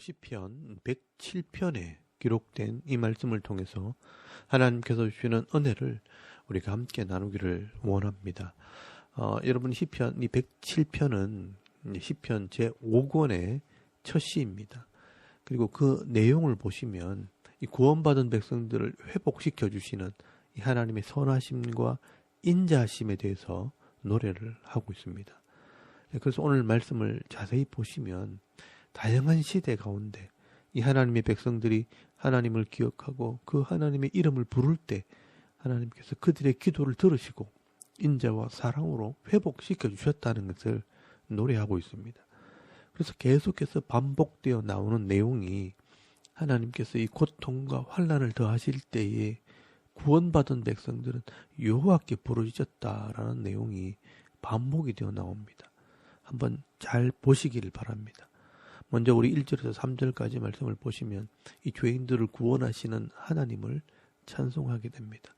시편 107편에 기록된 이 말씀을 통해서 하나님께서 주시는 은혜를 우리가 함께 나누기를 원합니다. 여러분 시편 이 107편은 시편 제5권의 첫 시입니다. 그리고 그 내용을 보시면 이 구원받은 백성들을 회복시켜 주시는 이 하나님의 선하심과 인자하심에 대해서 노래를 하고 있습니다. 그래서 오늘 말씀을 자세히 보시면 다양한 시대 가운데 이 하나님의 백성들이 하나님을 기억하고 그 하나님의 이름을 부를 때 하나님께서 그들의 기도를 들으시고 인자와 사랑으로 회복시켜 주셨다는 것을 노래하고 있습니다. 그래서 계속해서 반복되어 나오는 내용이 하나님께서 이 고통과 환난을 더하실 때에 구원받은 백성들은 여호와께 부르짖었다라는 내용이 반복이 되어 나옵니다. 한번 잘 보시기를 바랍니다. 먼저 우리 1절에서 3절까지 말씀을 보시면 이 죄인들을 구원하시는 하나님을 찬송하게 됩니다.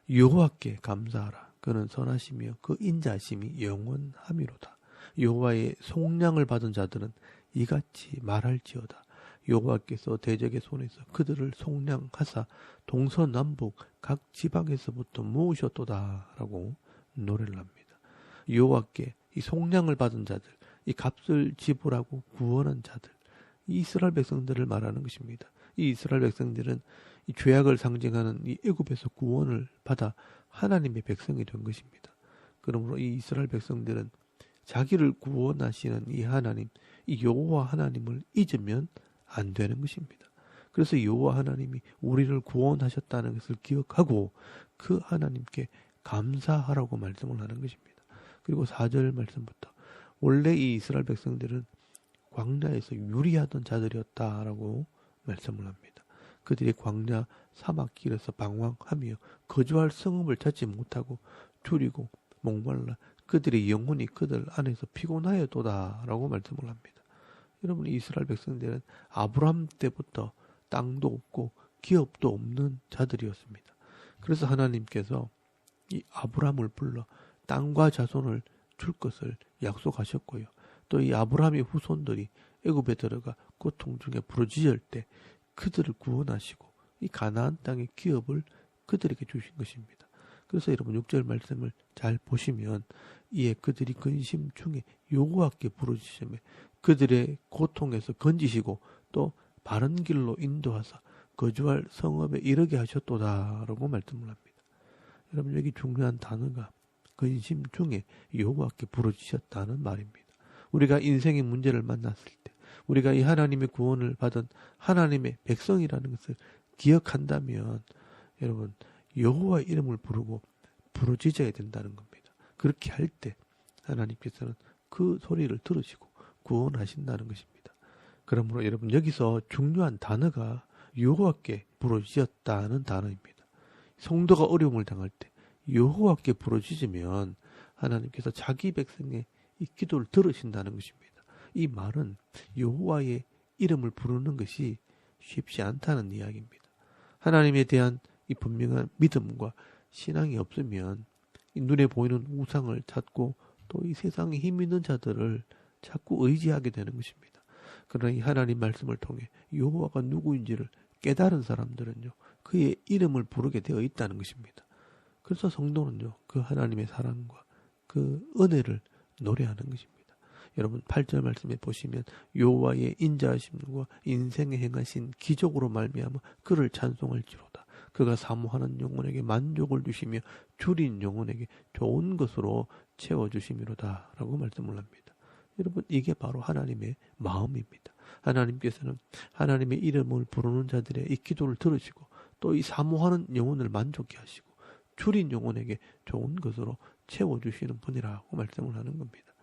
여호와께 감사하라. 그는 선하시며 그 인자하심이 영원하미로다. 여호와의 속량을 받은 자들은 이같이 말할지어다. 여호와께서 대적의 손에서 그들을 속량하사 동서남북 각 지방에서부터 모으셨도다 라고 노래를 합니다. 여호와께 이 속량을 받은 자들, 이 값을 지불하고 구원한 자들, 이 이스라엘 백성들을 말하는 것입니다. 이 이스라엘 백성들은 이 죄악을 상징하는 이 애굽에서 구원을 받아 하나님의 백성이 된 것입니다. 그러므로 이 이스라엘 백성들은 자기를 구원하시는 이 하나님, 이 여호와 하나님을 잊으면 안 되는 것입니다. 그래서 여호와 하나님이 우리를 구원하셨다는 것을 기억하고 그 하나님께 감사하라고 말씀을 하는 것입니다. 그리고 4절 말씀부터 원래 이 이스라엘 백성들은 광야에서 유리하던 자들이었다라고 말씀을 합니다. 그들이 광야 사막길에서 방황하며 거주할 성읍을 찾지 못하고 줄이고 목말라 그들의 영혼이 그들 안에서 피곤하였도다라고 말씀을 합니다. 여러분 이스라엘 백성들은 아브라함 때부터 땅도 없고 기업도 없는 자들이었습니다. 그래서 하나님께서 이 아브라함을 불러 땅과 자손을 줄 것을 약속하셨고요. 또 이 아브라함의 후손들이 애굽에 들어가 고통 중에 부르짖을 때 그들을 구원하시고 이 가나안 땅의 기업을 그들에게 주신 것입니다. 그래서 여러분 6절 말씀을 잘 보시면 이에 그들이 근심 중에 여호와께 부르짖으며 그들의 고통에서 건지시고 또 바른 길로 인도하사 거주할 성읍에 이르게 하셨도다라고 말씀을 합니다. 여러분 여기 중요한 단어가 근심 중에 여호와께 부르짖었다는 말입니다. 우리가 인생의 문제를 만났을 때 우리가 이 하나님의 구원을 받은 하나님의 백성이라는 것을 기억한다면 여러분 여호와의 이름을 부르고 부르짖어야 된다는 겁니다. 그렇게 할 때 하나님께서는 그 소리를 들으시고 구원하신다는 것입니다. 그러므로 여러분 여기서 중요한 단어가 여호와께 부르짖었다는 단어입니다. 성도가 어려움을 당할 때 여호와께 부르짖으면 하나님께서 자기 백성의 이 기도를 들으신다는 것입니다. 이 말은 여호와의 이름을 부르는 것이 쉽지 않다는 이야기입니다. 하나님에 대한 이 분명한 믿음과 신앙이 없으면 이 눈에 보이는 우상을 찾고 또 이 세상에 힘 있는 자들을 자꾸 의지하게 되는 것입니다. 그러나 이 하나님 말씀을 통해 여호와가 누구인지를 깨달은 사람들은요 그의 이름을 부르게 되어 있다는 것입니다. 그래서 성도는요 그 하나님의 사랑과 그 은혜를 노래하는 것입니다. 여러분 8절 말씀에 보시면 여호와의 인자하심과 인생에 행하신 기적으로 말미암아 그를 찬송할지로다. 그가 사모하는 영혼에게 만족을 주시며 줄인 영혼에게 좋은 것으로 채워주심이로다 라고 말씀을 합니다. 여러분 이게 바로 하나님의 마음입니다. 하나님께서는 하나님의 이름을 부르는 자들의 이 기도를 들으시고 또 이 사모하는 영혼을 만족케 하시고 줄인 영혼에게 좋은 것으로 채워주시는 분이라고 말씀을 하는 겁니다.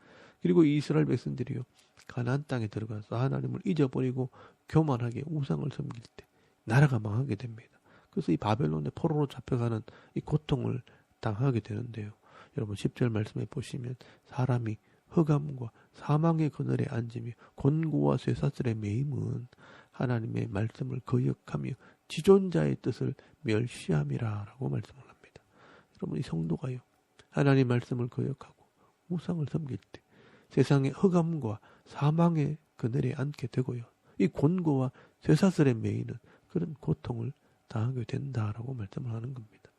그리고 이 이스라엘 백성들이요 가나안 땅에 들어가서 하나님을 잊어버리고 교만하게 우상을 섬길 때 나라가 망하게 됩니다. 그래서 이 바벨론의 포로로 잡혀가는 이 고통을 당하게 되는데요. 여러분 10절 말씀에 보시면 사람이 흑암과 사망의 그늘에 앉으며 곤고와 쇠사슬에 매임은 하나님의 말씀을 거역하며 지존자의 뜻을 멸시함이라 라고 말씀을 합니다. 여러분 이 성도가요 하나님 말씀을 거역하고 우상을 섬길 때 세상의 흑암과 사망의 그늘에 앉게 되고요 이 곤고와 쇠사슬에 매이는 그런 고통을 당하게 된다라고 말씀을 하는 겁니다.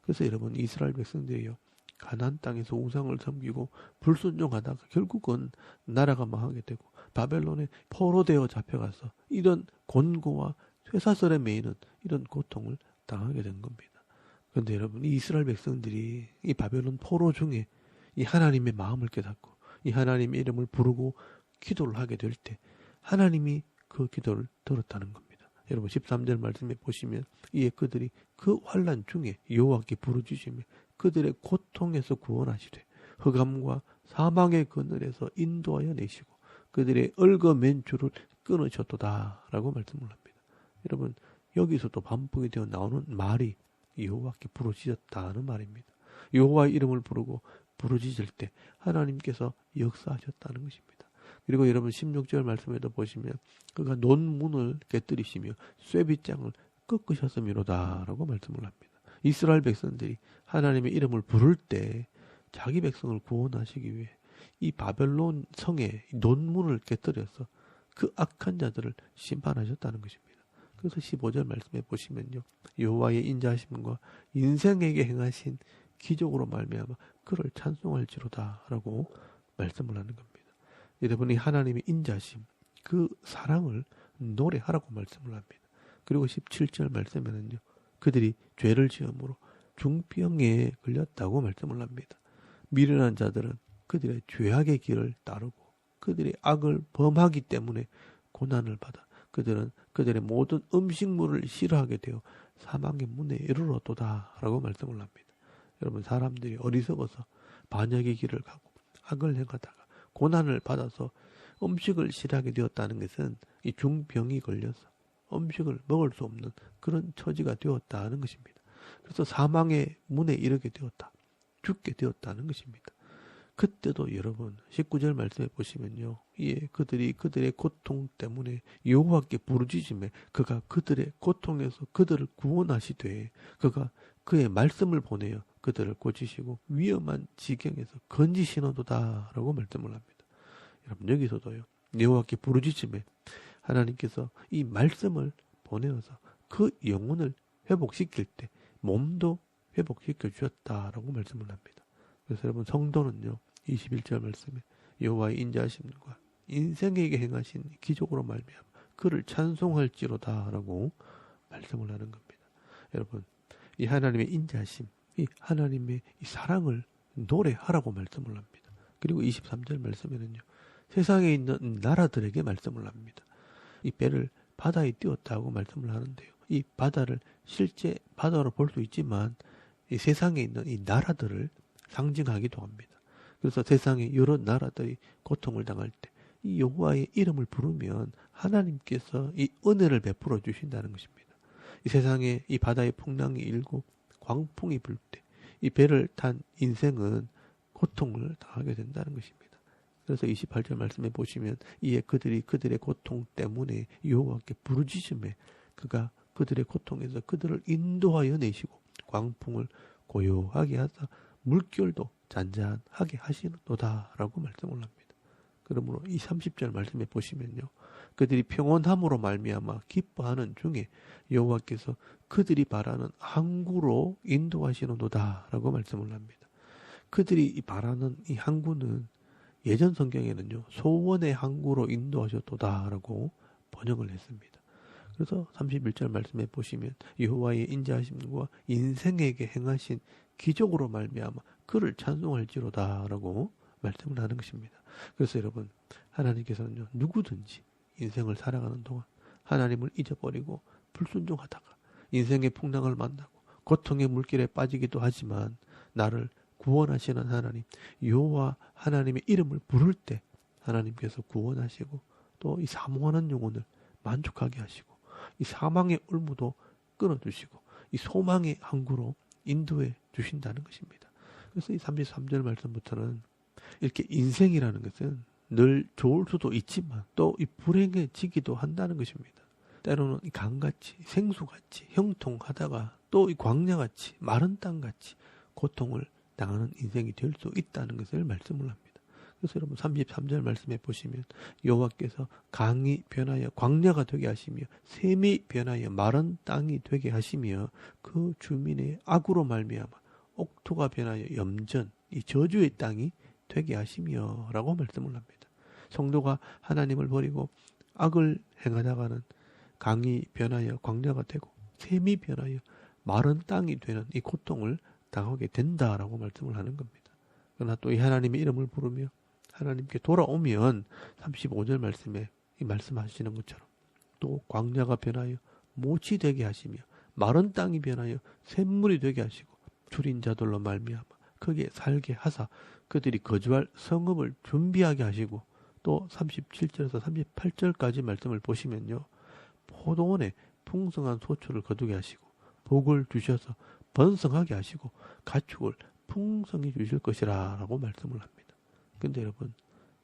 그래서 여러분, 이스라엘 백성들이요, 가나안 땅에서 우상을 섬기고 불순종하다가 결국은 나라가 망하게 되고 바벨론에 포로되어 잡혀가서 이런 곤고와 쇠사슬에 매이는 이런 고통을 당하게 된 겁니다. 그런데 여러분, 이 이스라엘 백성들이 이 바벨론 포로 중에 이 하나님의 마음을 깨닫고 이 하나님의 이름을 부르고 기도를 하게 될 때 하나님이 그 기도를 들었다는 겁니다. 여러분, 13절 말씀에 보시면 이에 그들이 그 환난 중에 여호와께 부르짖으며 그들의 고통에서 구원하시되 흑암과 사망의 그늘에서 인도하여 내시고 그들의 얽어맨 줄을 끊으셨도다 라고 말씀을 합니다. 여러분, 여기서도 반복이 되어 나오는 말이 여호와께 부르짖었다는 말입니다. 여호와의 이름을 부르고 부르짖을 때 하나님께서 역사하셨다는 것입니다. 그리고 여러분 16절 말씀에도 보시면 그가 논문을 깨뜨리시며 쇠빗장을 꺾으셨음이로다 라고 말씀을 합니다. 이스라엘 백성들이 하나님의 이름을 부를 때 자기 백성을 구원하시기 위해 이 바벨론 성의 논문을 깨뜨려서 그 악한 자들을 심판하셨다는 것입니다. 그래서 15절 말씀에 보시면요, 여호와의 인자하심과 인생에게 행하신 기적으로 말미암아 그를 찬송할지로다 라고 말씀을 하는 겁니다. 여러분이 하나님의 인자심, 그 사랑을 노래하라고 말씀을 합니다. 그리고 17절 말씀에는요, 그들이 죄를 지음으로 중병에 걸렸다고 말씀을 합니다. 미련한 자들은 그들의 죄악의 길을 따르고 그들의 악을 범하기 때문에 고난을 받아 그들은 그들의 모든 음식물을 싫어하게 되어 사망의 문에 이르렀도다 라고 말씀을 합니다. 여러분, 사람들이 어리석어서 반역의 길을 가고 악을 행하다가 고난을 받아서 음식을 싫어하게 되었다는 것은 이 중병이 걸려서 음식을 먹을 수 없는 그런 처지가 되었다는 것입니다. 그래서 사망의 문에 이르게 되었다. 죽게 되었다는 것입니다. 그때도 여러분 19절 말씀에 보시면요, 예, 그들이 그들의 고통 때문에 여호와께 부르짖음에 그가 그들의 고통에서 그들을 구원하시되 그가 그의 말씀을 보내어 그들을 고치시고 위험한 지경에서 건지시노도다 라고 말씀을 합니다. 여러분, 여기서도요, 여호와께 부르짖음에 하나님께서 이 말씀을 보내어서 그 영혼을 회복시킬 때 몸도 회복시켜 주셨다라고 말씀을 합니다. 그래서 여러분, 성도는요, 21절 말씀에 여호와의 인자하심과 인생에게 행하신 기적으로 말미암아 그를 찬송할지로다라고 말씀을 하는 겁니다. 여러분, 이 하나님의 인자하심, 이 하나님의 이 사랑을 노래하라고 말씀을 합니다. 그리고 23절 말씀에는요, 세상에 있는 나라들에게 말씀을 합니다. 이 배를 바다에 띄웠다고 말씀을 하는데요, 이 바다를 실제 바다로 볼 수 있지만 이 세상에 있는 이 나라들을 상징하기도 합니다. 그래서 세상의 여러 나라들이 고통을 당할 때 이 여호와의 이름을 부르면 하나님께서 이 은혜를 베풀어 주신다는 것입니다. 이 세상에 이 바다의 풍랑이 일고 광풍이 불 때 이 배를 탄 인생은 고통을 당하게 된다는 것입니다. 그래서 28절 말씀에 보시면 이에 그들이 그들의 고통 때문에 여호와께 부르짖음에 그가 그들의 고통에서 그들을 인도하여 내시고 광풍을 고요하게 하사 물결도 잔잔하게 하시는도다 라고 말씀을 합니다. 그러므로 이 30절 말씀에 보시면요, 그들이 평온함으로 말미암아 기뻐하는 중에 여호와께서 그들이 바라는 항구로 인도하시는도다 라고 말씀을 합니다. 그들이 바라는 이 항구는 예전 성경에는요, 소원의 항구로 인도하셨도다 라고 번역을 했습니다. 그래서 31절 말씀에 보시면 여호와의 인자하심과 인생에게 행하신 기적으로 말미암아 그를 찬송할지로다 라고 말씀을 하는 것입니다. 그래서 여러분, 하나님께서는요, 누구든지 인생을 살아가는 동안 하나님을 잊어버리고 불순종하다가 인생의 풍랑을 만나고 고통의 물길에 빠지기도 하지만 나를 구원하시는 하나님, 여호와 하나님의 이름을 부를 때 하나님께서 구원하시고 또 이 사모하는 영혼을 만족하게 하시고 이 사망의 올무도 끊어주시고 이 소망의 항구로 인도해 주신다는 것입니다. 그래서 이 33절 말씀부터는 이렇게 인생이라는 것은 늘 좋을 수도 있지만 또 이 불행해지기도 한다는 것입니다. 때로는 이 강같이 생수같이 형통하다가 또 이 광야같이 마른 땅같이 고통을 당하는 인생이 될 수 있다는 것을 말씀을 합니다. 그래서 여러분 33절 말씀에 보시면 여호와께서 강이 변하여 광야가 되게 하시며 샘이 변하여 마른 땅이 되게 하시며 그 주민의 악으로 말미암아 옥토가 변하여 염전, 이 저주의 땅이 되게 하시며 라고 말씀을 합니다. 성도가 하나님을 버리고 악을 행하다가는 강이 변하여 광야가 되고 샘이 변하여 마른 땅이 되는 이 고통을 당하게 된다라고 말씀을 하는 겁니다. 그러나 또 이 하나님의 이름을 부르며 하나님께 돌아오면 35절 말씀에 이 말씀하시는 것처럼 또 광야가 변하여 못이 되게 하시며 마른 땅이 변하여 샘물이 되게 하시고 줄인 자들로 말미암아 거기에 살게 하사 그들이 거주할 성읍을 준비하게 하시고 또 37절에서 38절까지 말씀을 보시면요. 포도원에 풍성한 소출을 거두게 하시고 복을 주셔서 번성하게 하시고 가축을 풍성히 주실 것이라 라고 말씀을 합니다. 근데 여러분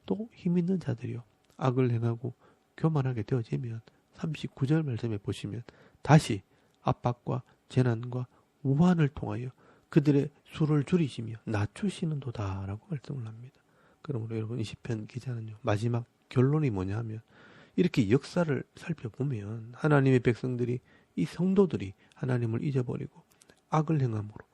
또 힘있는 자들이요. 악을 행하고 교만하게 되어지면 39절 말씀에 보시면 다시 압박과 재난과 우환을 통하여 그들의 수를 줄이시며 낮추시는도다 라고 말씀을 합니다. 그러므로 여러분 이 시편 기자는요. 마지막 결론이 뭐냐 하면 이렇게 역사를 살펴보면 하나님의 백성들이 이 성도들이 하나님을 잊어버리고 악을 행함으로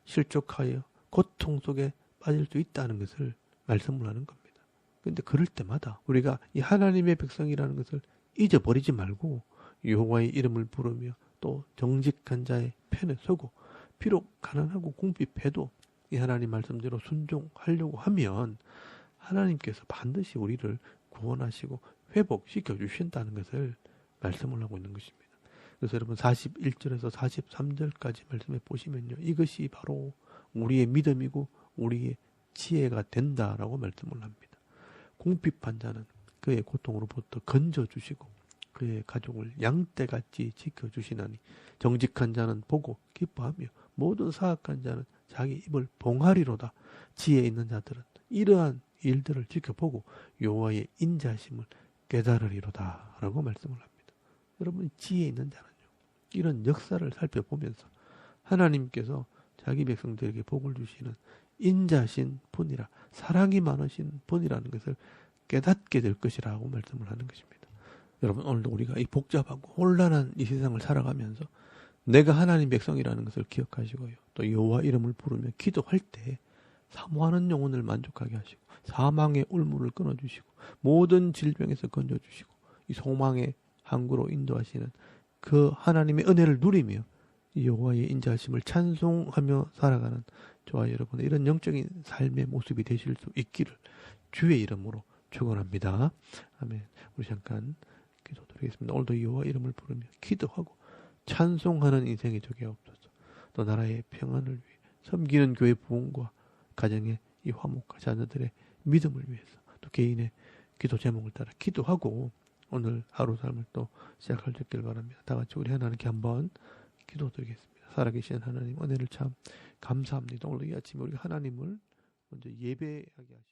실족하여 고통 속에 빠질 수 있다는 것을 말씀을 하는 겁니다. 그런데 그럴 때마다 우리가 이 하나님의 백성이라는 것을 잊어버리지 말고 여호와의 이름을 부르며 또 정직한 자의 편에 서고 비록 가난하고 궁핍해도 이 하나님 말씀대로 순종하려고 하면 하나님께서 반드시 우리를 구원하시고 회복시켜 주신다는 것을 말씀을 하고 있는 것입니다. 그래서 여러분 41절에서 43절까지 말씀해 보시면요. 이것이 바로 우리의 믿음이고 우리의 지혜가 된다라고 말씀을 합니다. 궁핍한 자는 그의 고통으로부터 건져주시고 그의 가족을 양떼같이 지켜주시나니 정직한 자는 보고 기뻐하며 모든 사악한 자는 자기 입을 봉하리로다. 지혜 있는 자들은 이러한 일들을 지켜보고 여호와의 인자심을 깨달으리로다 라고 말씀을 합니다. 여러분 지혜 있는 자는요. 이런 역사를 살펴보면서 하나님께서 자기 백성들에게 복을 주시는 인자신 분이라 사랑이 많으신 분이라는 것을 깨닫게 될 것이라고 말씀을 하는 것입니다. 여러분 오늘도 우리가 이 복잡하고 혼란한 이 세상을 살아가면서 내가 하나님 백성이라는 것을 기억하시고요. 또 여호와 이름을 부르며 기도할 때 사모하는 영혼을 만족하게 하시고 사망의 울물을 끊어주시고 모든 질병에서 건져주시고 이 소망의 항구로 인도하시는 그 하나님의 은혜를 누리며 여호와의 인자하심을 찬송하며 살아가는 저와 여러분의 이런 영적인 삶의 모습이 되실 수 있기를 주의 이름으로 축원합니다. 아멘. 우리 잠깐 기도드리겠습니다. 오늘도 여호와 이름을 부르며 기도하고 찬송하는 인생이 되게 없어서 또 나라의 평안을 위해 섬기는 교회 부흥과 가정의 이 화목과 자녀들의 믿음을 위해서 또 개인의 기도 제목을 따라 기도하고 오늘 하루 삶을 또 시작할 수 있길 바랍니다. 다 같이 우리 하나님께 한번 기도드리겠습니다. 살아계신 하나님 은혜를 참 감사합니다. 오늘 이 아침에 우리 하나님을 먼저 예배하게 하시고